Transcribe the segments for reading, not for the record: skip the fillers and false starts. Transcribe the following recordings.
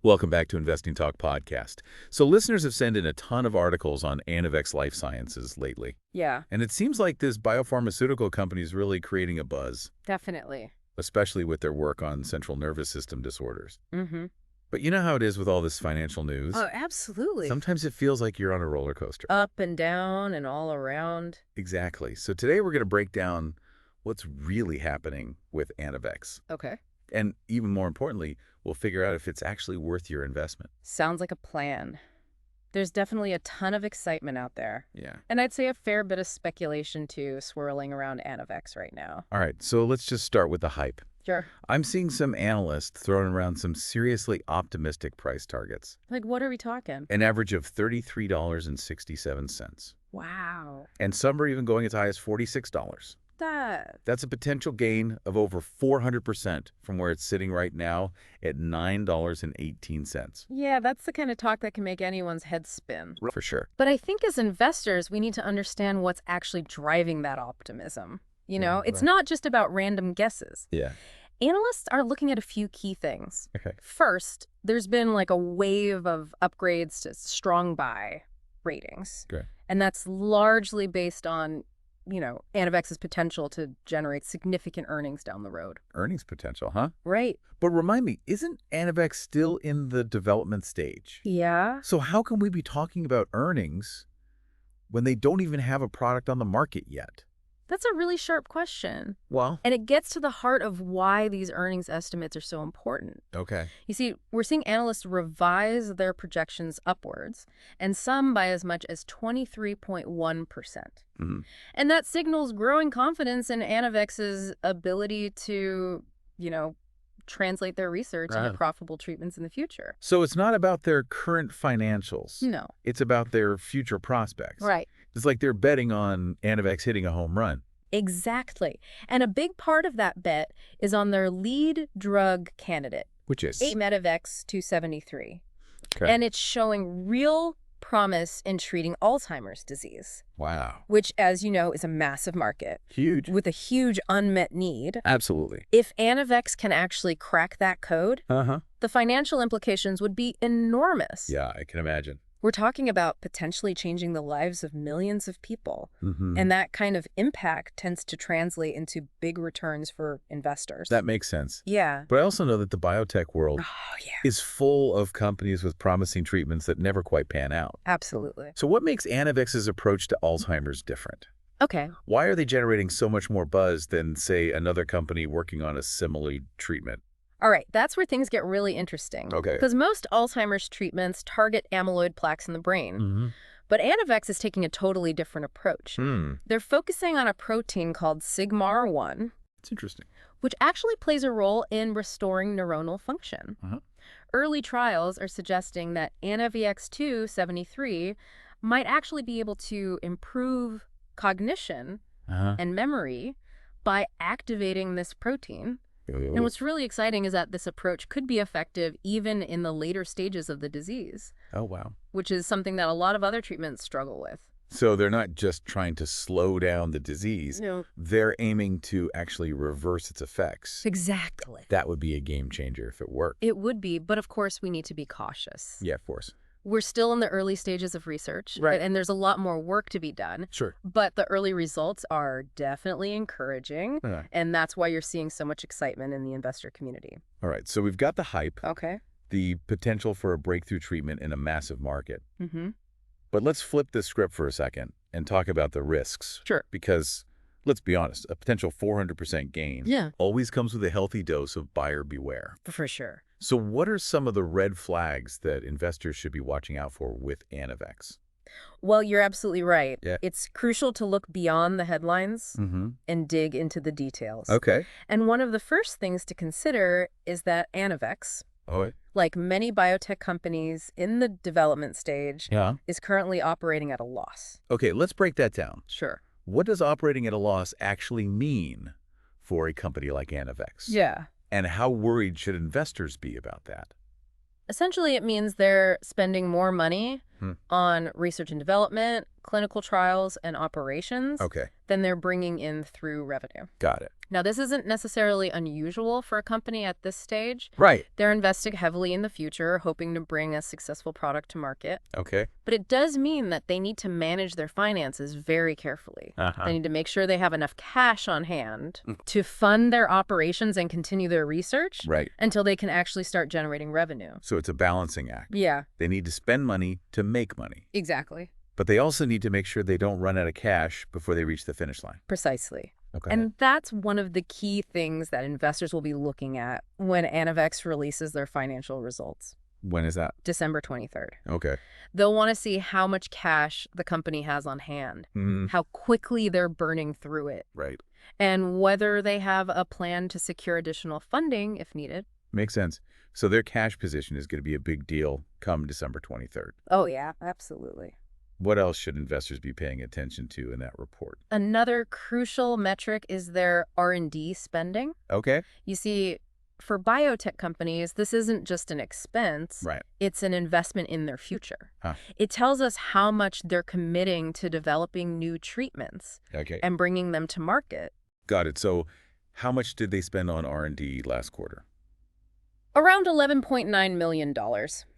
Welcome back to Investing Talk Podcast. So listeners have sent in a ton of articles on Anavex Life Sciences lately. Yeah, And it seems like this biopharmaceutical company is really creating a buzz, definitely. especially with their work on central nervous system disorders. Mm-hmm. But you know how it is with all this financial news? Oh, absolutely. Sometimes it feels like you're on a roller coaster. Up and down and all around. Exactly. So today we're going to break down what's really happening with Anavex. Okay. And even more importantly, we'll figure out if it's actually worth your investment. Sounds like a plan. There's definitely a ton of excitement out there. Yeah. And I'd say a fair bit of speculation, too, swirling around Anavex right now. All right, so let's just start with the hype. Sure. I'm seeing some analysts throwing around some seriously optimistic price targets. Like, what are we talking? An average of $33.67. Wow. And some are even going as high as $46. That's a potential gain of over 400% from where it's sitting right now at $9.18. Yeah, that's the kind of talk that can make anyone's head spin. For sure. But I think as investors, we need to understand what's actually driving that optimism. It's not just about random guesses. Yeah. Analysts are looking at a few key things. Okay. First, there's been like a wave of upgrades to strong buy ratings. Great. And that's largely based on, Anavex's potential to generate significant earnings down the road. Earnings potential, huh? Right. But remind me, isn't Anavex still in the development stage? Yeah. So how can we be talking about earnings when they don't even have a product on the market yet? That's a really sharp question. Well, And it gets to the heart of why these earnings estimates are so important. okay. You see, we're seeing analysts revise their projections upwards, and some by as much as 23.1%. Mhm. And that signals growing confidence in Anavex's ability to, translate their research into Right. profitable treatments in the future. So it's not about their current financials. No. It's about their future prospects. Right. It's like they're betting on Anavex hitting a home run. Exactly. And a big part of that bet is on their lead drug candidate, Which is? Anavex 273. Okay. And it's showing real promise in treating Alzheimer's disease, Wow. which, as you know, is a massive market Huge. with a huge unmet need. Absolutely. If Anavex can actually crack that code, Uh-huh. the financial implications would be enormous. Yeah, I can imagine. We're talking about potentially changing the lives of millions of people. Mm-hmm. And that kind of impact tends to translate into big returns for investors. That makes sense. Yeah. But I also know that the biotech world Oh, yeah. is full of companies with promising treatments that never quite pan out. Absolutely. So what makes Anavex's approach to Alzheimer's different? Okay. Why are they generating so much more buzz than, say, another company working on a similar treatment? All right, that's where things get really interesting. Okay. Because most Alzheimer's treatments target amyloid plaques in the brain. Mm-hmm. But Anavex is taking a totally different approach. They're focusing on a protein called sigma-1, It's interesting. which actually plays a role in restoring neuronal function. Uh-huh. Early trials are suggesting that AVXL 273 might actually be able to improve cognition Uh-huh. and memory by activating this protein. And what's really exciting is that this approach could be effective even in the later stages of the disease, Oh, wow. which is something that a lot of other treatments struggle with. So they're not just trying to slow down the disease. No. They're aiming to actually reverse its effects. Exactly. That would be a game changer if it worked. It would be, but of course we need to be cautious. Yeah, of course. We're still in the early stages of research, Right. and there's a lot more work to be done. Sure. But the early results are definitely encouraging, Yeah. and that's why you're seeing so much excitement in the investor community. All right, so we've got the hype, Okay. the potential for a breakthrough treatment in a massive market. Mm-hmm. But let's flip the script for a second and talk about the risks. Sure. Because, let's be honest, a potential 400% gain Yeah. always comes with a healthy dose of buyer beware. For sure. So what are some of the red flags that investors should be watching out for with Anavex? Well, you're absolutely right. Yeah. It's crucial to look beyond the headlines Mm-hmm. and dig into the details. Okay. And one of the first things to consider is that Anavex, Oh, like many biotech companies in the development stage, yeah. is currently operating at a loss. Okay, let's break that down. Sure. What does operating at a loss actually mean for a company like Anavex? Yeah. And how worried should investors be about that? Essentially, it means they're spending more money on research and development, clinical trials, and operations Okay. than they're bringing in through revenue. Got it. Now, this isn't necessarily unusual for a company at this stage. Right. They're investing heavily in the future, hoping to bring a successful product to market. Okay. But it does mean that they need to manage their finances very carefully. They need to make sure they have enough cash on hand to fund their operations and continue their research until they can actually start generating revenue. So it's a balancing act. Yeah. They need to spend money to make money. Exactly. But they also need to make sure they don't run out of cash before they reach the finish line. Precisely. Okay. And that's one of the key things that investors will be looking at when Anavex releases their financial results. When is that? December 23rd. Okay. They'll want to see how much cash the company has on hand, how quickly they're burning through it, Right. and whether they have a plan to secure additional funding if needed. Makes sense. So their cash position is going to be a big deal come December 23rd. Oh, yeah, absolutely. What else should investors be paying attention to in that report? Another crucial metric is their R&D spending. Okay. You see, for biotech companies, this isn't just an expense. Right. It's an investment in their future. It tells us how much they're committing to developing new treatments and bringing them to market. Got it. So how much did they spend on R&D last quarter? Around $11.9 million.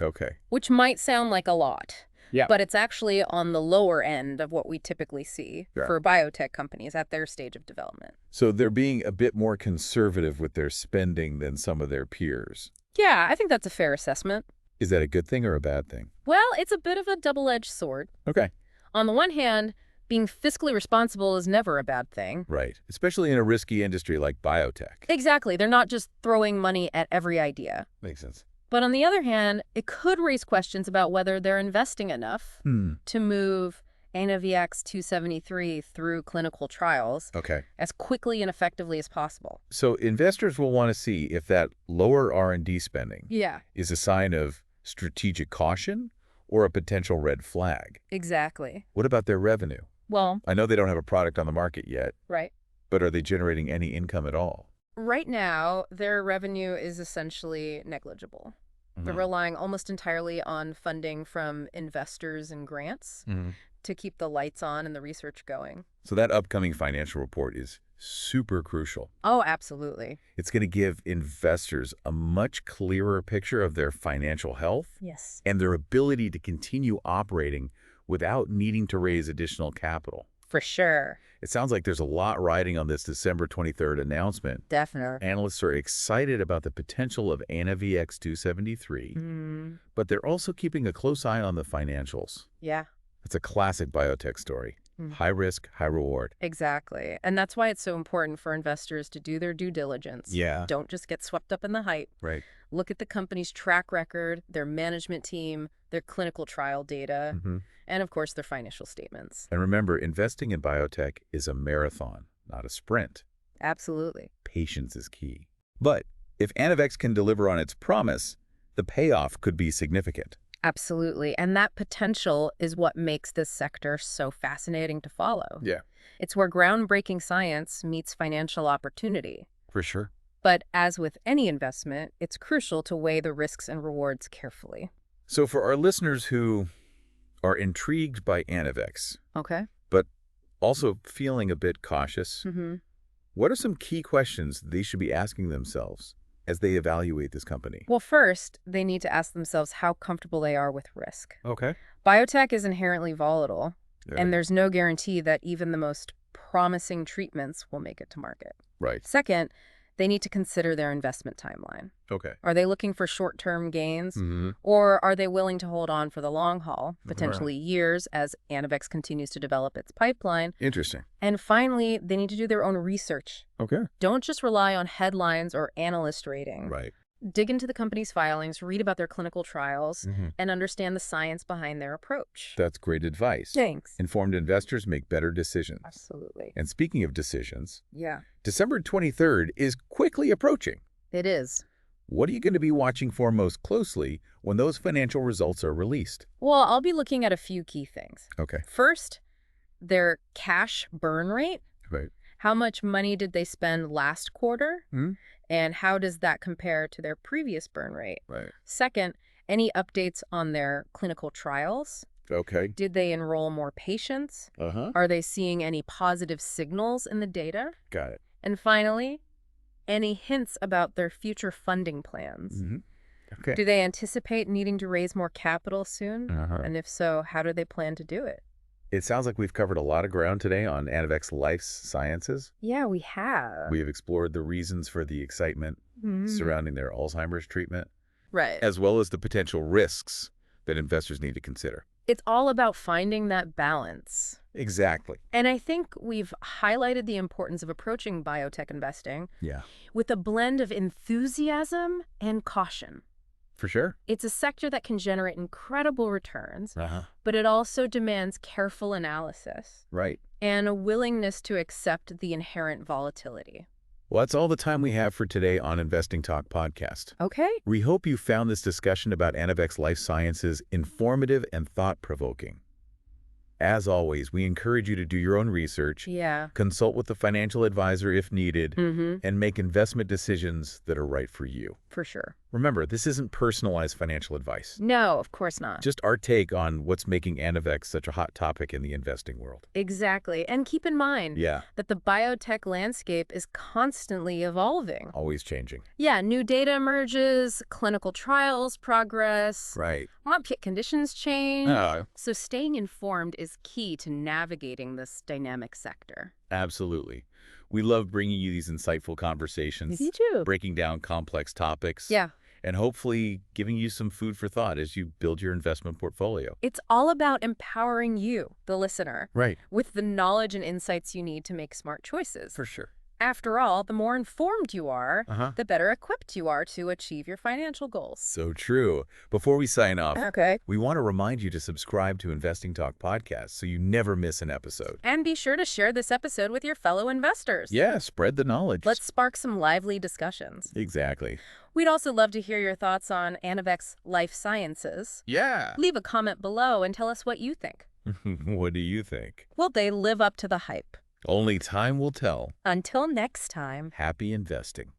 Okay. Which might sound like a lot. Yeah. But it's actually on the lower end of what we typically see for biotech companies at their stage of development. So they're being a bit more conservative with their spending than some of their peers. Yeah, I think that's a fair assessment. Is that a good thing or a bad thing? Well, it's a bit of a double-edged sword. Okay. On the one hand, being fiscally responsible is never a bad thing. Right. Especially in a risky industry like biotech. Exactly. They're not just throwing money at every idea. Makes sense. But on the other hand, it could raise questions about whether they're investing enough to move Anavex 273 through clinical trials as quickly and effectively as possible. So investors will want to see if that lower R&D spending is a sign of strategic caution or a potential red flag. Exactly. What about their revenue? Well, I know they don't have a product on the market yet. Right. But are they generating any income at all? Right now, their revenue is essentially negligible. They're relying almost entirely on funding from investors and grants to keep the lights on and the research going. So that upcoming financial report is super crucial. Oh, absolutely. It's going to give investors a much clearer picture of their financial health and their ability to continue operating without needing to raise additional capital. For sure. It sounds like there's a lot riding on this December 23rd announcement. Definitely. Analysts are excited about the potential of Anavex 273, but they're also keeping a close eye on the financials. Yeah. It's a classic biotech story. High risk, high reward. Exactly. And that's why it's so important for investors to do their due diligence. Yeah. Don't just get swept up in the hype. Right. Look at the company's track record, their management team, their clinical trial data, and of course, their financial statements. And remember, investing in biotech is a marathon, not a sprint. Absolutely. Patience is key. But if Anavex can deliver on its promise, the payoff could be significant. Absolutely. And that potential is what makes this sector so fascinating to follow. Yeah. It's where groundbreaking science meets financial opportunity. For sure. But as with any investment, it's crucial to weigh the risks and rewards carefully. So for our listeners who are intrigued by Anavex, but also feeling a bit cautious, what are some key questions they should be asking themselves as they evaluate this company? Well, first, they need to ask themselves how comfortable they are with risk. Okay. Biotech is inherently volatile, and there's no guarantee that even the most promising treatments will make it to market. Right. Second, they need to consider their investment timeline. Okay. Are they looking for short-term gains, or are they willing to hold on for the long haul, potentially years, as Anavex continues to develop its pipeline? Interesting. And finally, they need to do their own research. Okay. Don't just rely on headlines or analyst rating. Right. Dig into the company's filings, read about their clinical trials, and understand the science behind their approach. That's great advice. Thanks. Informed investors make better decisions. Absolutely. And speaking of decisions, Yeah. December 23rd is quickly approaching. It is. What are you going to be watching for most closely when those financial results are released? Well, I'll be looking at a few key things. Okay. First, their cash burn rate. Right. How much money did they spend last quarter? And how does that compare to their previous burn rate? Right. Second, any updates on their clinical trials? Okay. Did they enroll more patients? Are they seeing any positive signals in the data? Got it. And finally, any hints about their future funding plans? Okay. Do they anticipate needing to raise more capital soon? And if so, how do they plan to do it? It sounds like we've covered a lot of ground today on Anavex Life Sciences. Yeah, we have. We have explored the reasons for the excitement surrounding their Alzheimer's treatment. Right. As well as the potential risks that investors need to consider. It's all about finding that balance. Exactly. And I think we've highlighted the importance of approaching biotech investing with a blend of enthusiasm and caution. For sure. It's a sector that can generate incredible returns, but it also demands careful analysis. Right. And a willingness to accept the inherent volatility. Well, that's all the time we have for today on Investing Talk Podcast. Okay. We hope you found this discussion about Anavex Life Sciences informative and thought-provoking. As always, we encourage you to do your own research, consult with a financial advisor if needed, and make investment decisions that are right for you. For sure. Remember, this isn't personalized financial advice. No, of course not. Just our take on what's making Anavex such a hot topic in the investing world. Exactly. And keep in mind that the biotech landscape is constantly evolving. Always changing. Yeah, new data emerges, clinical trials progress. Right. Market conditions change. So staying informed is key to navigating this dynamic sector. Absolutely. We love bringing you these insightful conversations. Me too. Breaking down complex topics. Yeah. And hopefully giving you some food for thought as you build your investment portfolio. It's all about empowering you, the listener. Right. With the knowledge and insights you need to make smart choices. For sure. After all, the more informed you are, the better equipped you are to achieve your financial goals. So true. Before we sign off, okay, we want to remind you to subscribe to Investing Talk Podcast so you never miss an episode. And be sure to share this episode with your fellow investors. Yeah, spread the knowledge. Let's spark some lively discussions. Exactly. We'd also love to hear your thoughts on Anavex Life Sciences. Yeah. Leave a comment below and tell us what you think. What do you think? Will they live up to the hype? Only time will tell. Until next time. Happy investing.